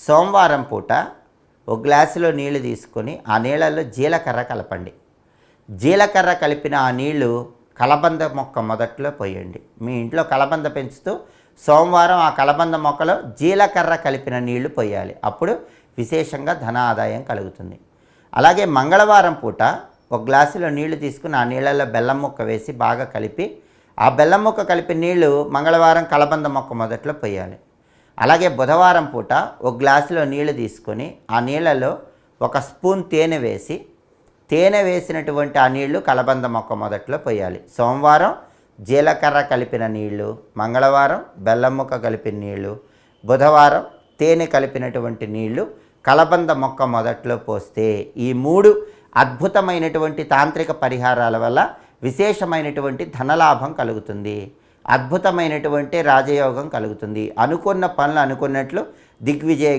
సోమవారం పూట ఒక గ్లాసులో నీళ్లు తీసుకొని ఆ నీళ్ళల్లో జీలకర్ర కలపండి. జీలకర్ర కలిపిన ఆ నీళ్లు కలబంద మొక్క మొదట్లో పోయండి. మీ ఇంట్లో కలబంద పెంచుతూ సోమవారం ఆ కలబంద మొక్కలో జీలకర్ర కలిపిన నీళ్లు పోయాలి. అప్పుడు విశేషంగా ధన ఆదాయం కలుగుతుంది. అలాగే మంగళవారం పూట ఒక గ్లాసులో నీళ్లు తీసుకుని ఆ నీళ్ళల్లో బెల్లం ముక్క వేసి బాగా కలిపి ఆ బెల్లం ముక్క కలిపిన నీళ్లు మంగళవారం కలబంద మొక్క మొదట్లో పోయాలి. అలాగే బుధవారం పూట ఒక గ్లాసులో నీళ్లు తీసుకొని ఆ నీళ్ళలో ఒక స్పూన్ తేనె వేసి తేనె వేసినటువంటి ఆ నీళ్లు కలబంద మొక్క మొదట్లో పోయాలి. సోమవారం జీలకర్ర కలిపిన నీళ్లు, మంగళవారం బెల్లం ముక్క కలిపిన నీళ్లు, బుధవారం తేనె కలిపినటువంటి నీళ్లు కలబంద మొక్క మొదట్లో పోస్తే ఈ 3 అద్భుతమైనటువంటి తాంత్రిక పరిహారాల వల్ల విశేషమైనటువంటి ధనలాభం కలుగుతుంది. అద్భుతమైనటువంటి రాజయోగం కలుగుతుంది. అనుకున్న పనులు అనుకున్నట్లు దిగ్విజయ